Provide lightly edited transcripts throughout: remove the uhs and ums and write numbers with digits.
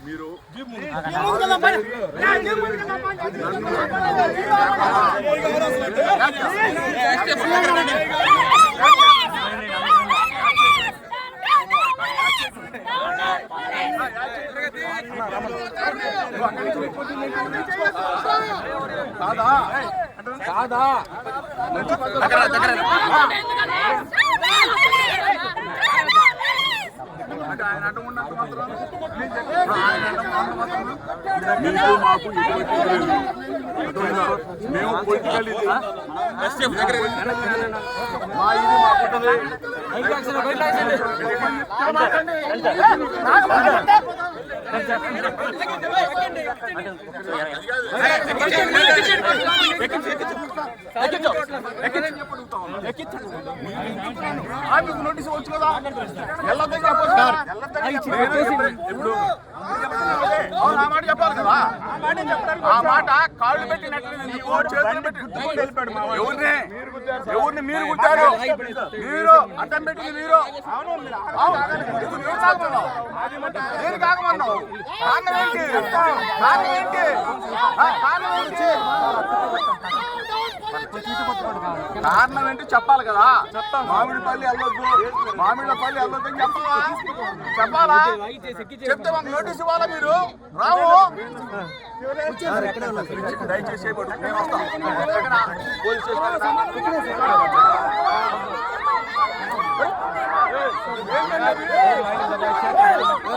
మీరు కాదా ఆయన అడ్డం ఉన్నంత మాత్రం మీకు మాకు మేము పొలిటికల్ ఇది మా ఇది మాకుంటుంది మీకు నోటీసు వచ్చు కదా ఇప్పుడు ఆ మాట చెప్పాలి కదా ఆ మాట కాళ్ళు పెట్టినట్లు ఎవరిని మీరు గుర్తారు మీరు అడ్డం పెట్టింది మీరు నేను కాకమన్నావు కారణం ఏంటి చెప్పాలి కదా మామిడిపల్లి వెళ్ళొద్దు మామిడిపల్లి వెళ్ళొద్దని చెప్పాలా చెప్తే మాకు నోటీస్ ఇవ్వాలా మీరు రావు దయచేసి మేము వస్తాం పోలీస్ స్టేషన్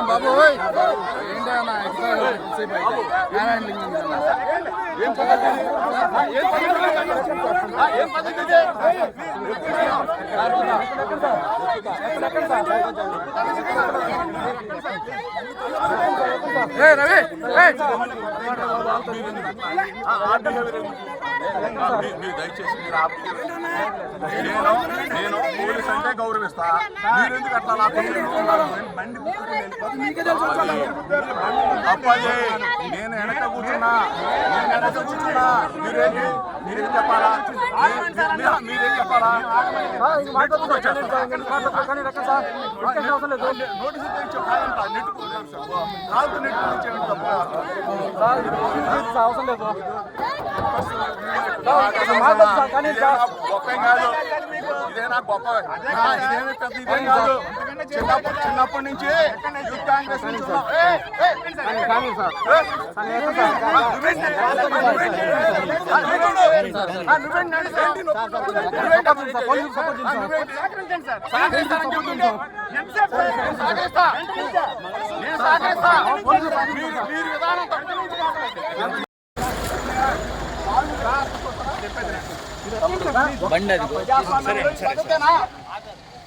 బాబు ఏం పద్ధతి దయచేసి నేను పోలీస్ అంటే గౌరవిస్తా మీరు ఎందుకు అట్లా అప్పాజీ నేను వెనక కూర్చున్నా మీరేం చెప్పాలా మీరేం చెప్పాలా నోటీసు అవసరం లేదు గొప్ప కాదు ఇదేనా గొప్ప ఇదేమి పెద్ద ఇదేం కాదు చిన్నప్పటి నుంచి యూత్ కాంగ్రెస్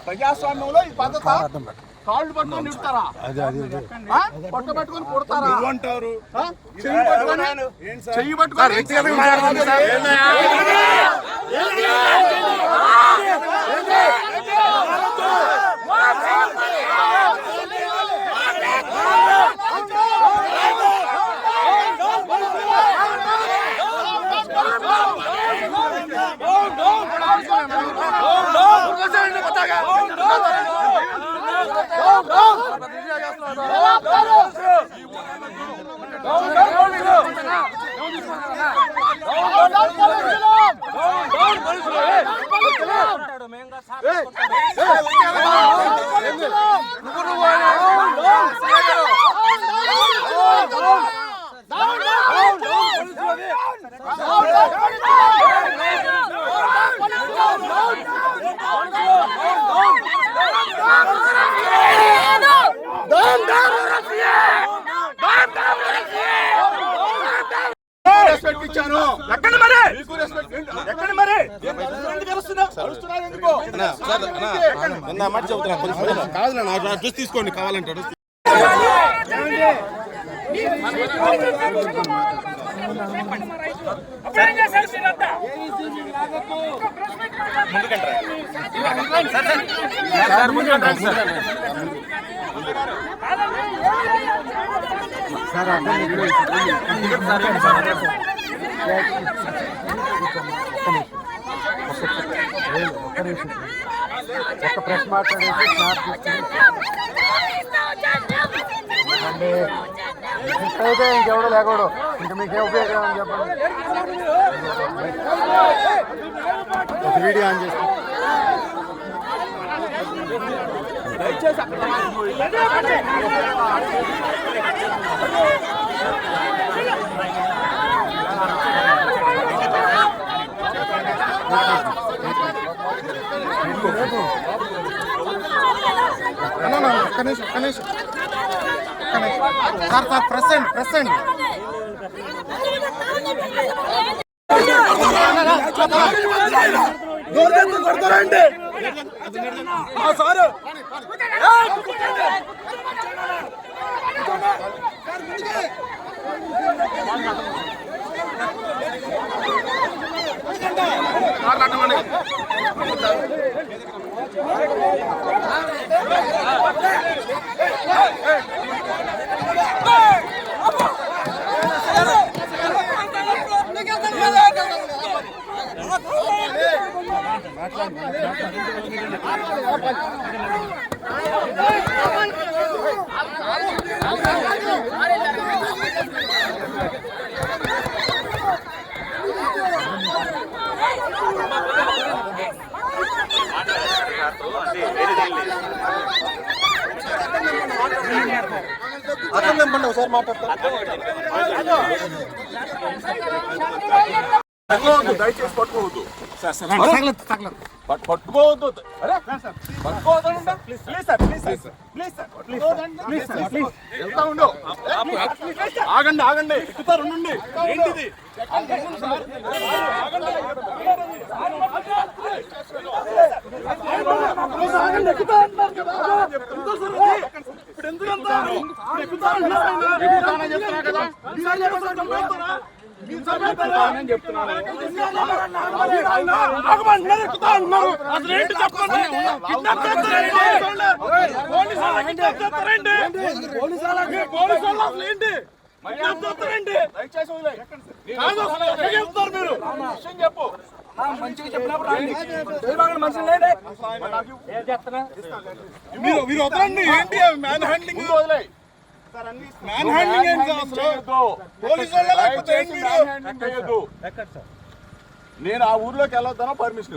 ప్రజాస్వామ్యంలో ఈ పద్ధత కాళ్ళు పట్టుకొని నిలుపుతారా పట్టు పట్టుకొని కొడతారా అంటారు చెయ్యి పట్టుకొని ఎక్కడ మరి ఎక్కడ మరి మాట చెబుతున్నా కాదు డ్రెస్ తీసుకోండి కావాలంటే ఒక ప్రెస్ మాట్లాడేసి అంటే అయితే ఇంకెవడో లేకూడదు, ఇంకా మీకే ఉపయోగం అని చెప్పండి. ఒక వీడియో ఆన్ చేస్తాం. సార్ సార్ ప్రెసెంట్ ప్రెసెంట్ కొడతారండి సారు అతను నింపండి ఒకసారి మాట్లాడతారు. దయచేసి పట్టుకోవద్దు, పట్టుకోవద్దు, వెళ్తా ఉండు. ఆగండి ఆగండి, ఎక్కుతారు ఉండండి. ఏంటిది ఇప్పుడు ఎందుకు చెప్పు. మీరు వదలండి. ఏంటి మ్యాన్ హ్యాండ్లింగ్? వదిలేయి. మ్యాన్ హ్యాండ్లింగ్ ఏంటి అసలు? పోలీసు నేను ఆ ఊర్లోకి వెళ్ళొద్దానో పర్మిషన్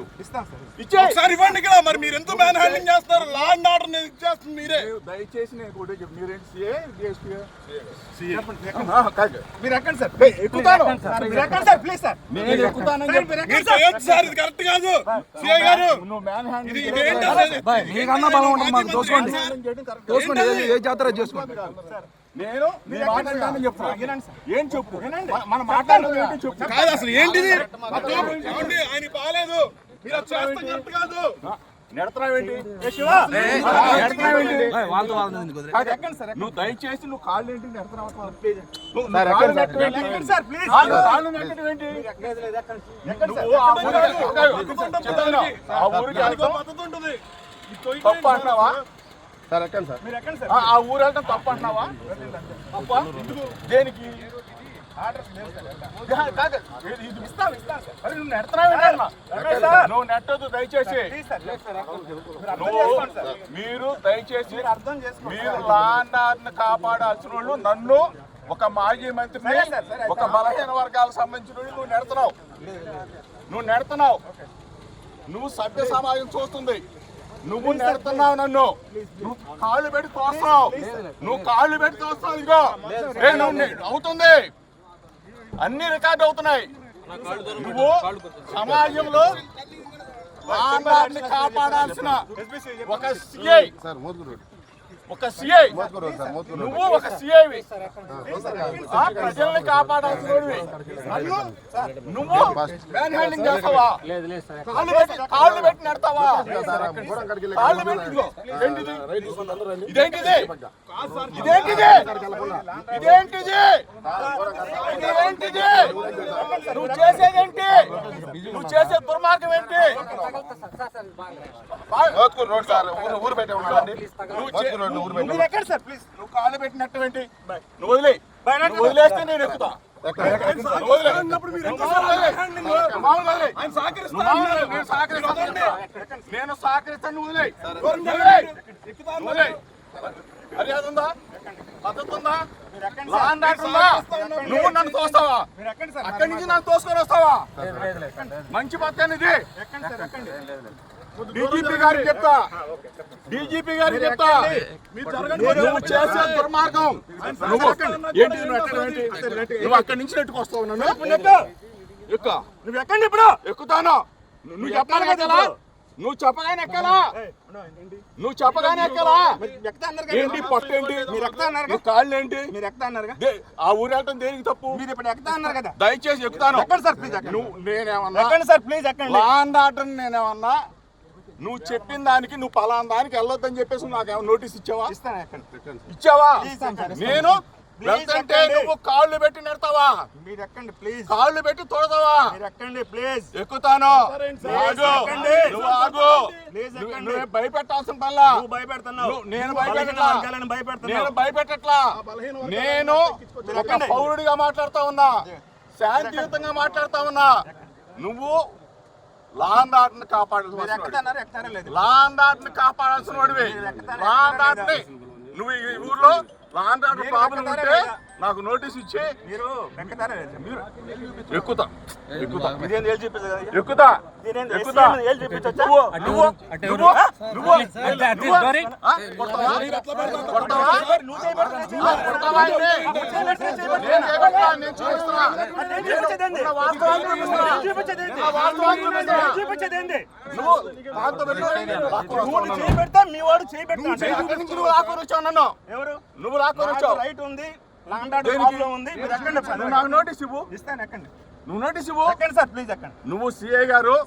ఇచ్చే ఒకసారి ఇవ్వండి. ఇక్కడ మరి మీరు ఎందుకు మ్యాన్ హ్యాండ్లింగ్ చేస్తారు? లా అండ్ ఆర్డర్ ఇచ్చేస్తుంది మీరే. దయచేసి నేను కూడా చెప్పు, మీరేంటి సిఏ డిఎస్పీ? మీరు ఎక్కండి సార్, ఎక్కుతాను. మీరు ఎక్కండి సార్, ప్లీజ్ సార్. నేను ఎక్కుతానని సార్, ఇది కరెక్ట్ కాదు. సిఐ గారు నువ్వు మ్యాన్ హ్యాండ్లింగ్ మీకన్నా బలం ఉంటుంది మాకు. చూసుకోండి చూసుకోండి, ఏ జాతర చేసుకోండి. నేను మాట్లాడతానని చెప్తాను. ఏం చెప్పు, మనం మాట్లాడడం ఏంటి చెప్పు. కాదు అసలు ఏంటిది? ఆయన బాగాలేదు, మీరు చేస్తాం కరెక్ట్ కాదు. నెడతావేంటి? నువ్వు దయచేసి నువ్వు కాళ్ళు ఏంటి నెడతావు? ఆ ఊరికి తప్ప అంటున్నావా? సార్ ఎక్కండి సార్, మీరు ఎక్కండి సార్. ఆ ఊరు వెళ్ళడం తప్ప అంటున్నావా? తప్ప దేనికి? నువ్వు నెట్టదు దయచేసి. మీరు దయచేసి మీరు లా అండ్ ఆర్డర్ని కాపాడాల్సిన వాళ్ళు నన్ను, ఒక మాజీ మంత్రిని, ఒక బలహీన వర్గాలకు సంబంధించిన నువ్వు నెడుతున్నావు. నువ్వు సభ్య సమాజం చూస్తుంది. నువ్వు నెడుతున్నావు, నన్ను నువ్వు కాళ్ళు పెట్టి తోస్తావు. ఇదిగో అవుతుంది, అన్ని రికార్డు అవుతున్నాయి. నువ్వు సమాజంలో కాపాడాల్సిన ఒక సిఐ. ఒక సిఐ, మోసుకొని సార్ మోసుకొని నువ్వు ఒక సిఐవి, ప్రజల్ని కాపాడాల్సినవి. నువ్వు మ్యాన్ హ్యాండింగ్ చేస్తావా? కాళ్ళు పెట్టి నడతావా? కాళ్ళు పెట్టి ఇదిగో. ఇదేంటిది? ఇదేంటిది? ఇదేంటిది? ఇదేంటిది? ఇదేంటిది? నువ్వు చేసేదేంటి? నువ్వు చేసే దుర్మార్గం ఏంటి? రోడ్ సార్ ఊరు పెట్టే ఉన్నాడండి. నువ్వు ఎక్కడ సార్ ప్లీజ్? నువ్వు కాళ్ళు పెట్టినట్టు ఏంటి? నువ్వు వదిలే, వదిలేస్తే నేను ఎక్కుతా. నేను సహకరిస్తాను. మర్యాద ఉందా? పద్ధతి ఉందా? లాండ్ ఆర్డర్ ఉందా? నువ్వు నన్ను తోస్తావా? అక్కడి నుంచి నన్ను తోసుకొని వస్తావా? మంచి పద్ధతి ఇది. డీజీపీ గారికి చెప్తా, డీజీపీ గారికి చెప్తా, నువ్వు చేసే దుర్మార్గం. నువ్వు ఏంటి? నువ్వు అక్కడి నుంచి నెట్టుకొస్తావు నన్ను. ఎక్కు. నువ్వు ఎక్కండి ఇప్పుడు. ఎక్కుతాను. నువ్వు చెప్పాలి కదా. నువ్వు చెప్పగానే ఎక్కాలా? నువ్వు చెప్పగానే ఎక్కాలా? ఏంటి పొట్ట ఏంటి? నువ్వు కాళ్ళు ఏంటి? ఆ ఊరు వెళ్ళటం దేనికి తప్పు? మీరు ఇప్పుడు ఎక్కుతా అన్నారు కదా. దయచేసి ఎక్కుతాను. నువ్వు నేనేమన్నా లాండ్ ఆర్డర్ నేనేమన్నా? నువ్వు చెప్పిన దానికి నువ్వు పలానా దానికి వెళ్ళొద్దని చెప్పేసి నాకు ఏమైనా నోటీస్ ఇచ్చావా? ఇచ్చావా? నేను వెళ్తుంటే నువ్వు కాళ్ళు పెట్టి నెడతావా? మీరు ఎక్కండి ప్లీజ్. కాళ్ళు పెట్టి తోడతావా? మీరు ఎక్కండి ప్లీజ్. ఎక్కుతాను. నువ్వు ఆగు. నువ్వు భయపెట్టాల్సిన పనిలా. నువ్వు భయపెడుతున్నావు. నేను భయపెట్టట్లా. నేను భయపెట్టట్లా. నేను ఒక పౌరుడిగా మాట్లాడుతా ఉన్నా, శాంతియుతంగా మాట్లాడుతా ఉన్నా. నువ్వు లాండ్ ఆర్డర్ని కాపాడాల్సిన లాండ్ ఆర్డర్ని కాపాడాల్సిన వాడివి. లాండ్ ఆర్డర్ని నువ్వు ఈ ఊర్లో లాండ్ ఆర్డర్ ప్రాబ్లం ఉంటే నాకు నోటీస్ ఇచ్చి మీరు ఎక్కుతా. ఎక్కుతా. ఇదేంటి ఏళ్ళు చూపించదు కదా. ఎక్కుతా. ఇదేంటి ఎక్కుతా. ఏళ్ళు చూపించొచ్చా? చేపెడతా మీ వాడు చేపెడతా. నన్ను ఎవరు? నువ్వు లాక్కొని వచ్చావు. రైట్ ఉంది, లాండ్ ఆర్డర్ ప్రాబ్లం ఉంది. మీరు ఎక్కండి. నాకు నోటీస్ ఇవ్వు. ఇస్తాను ఎక్కండి. నువ్వు నోటీస్ ఇవ్వు. ఎక్కండి సార్ ప్లీజ్ ఎక్కండి. నువ్వు సిఐ గారు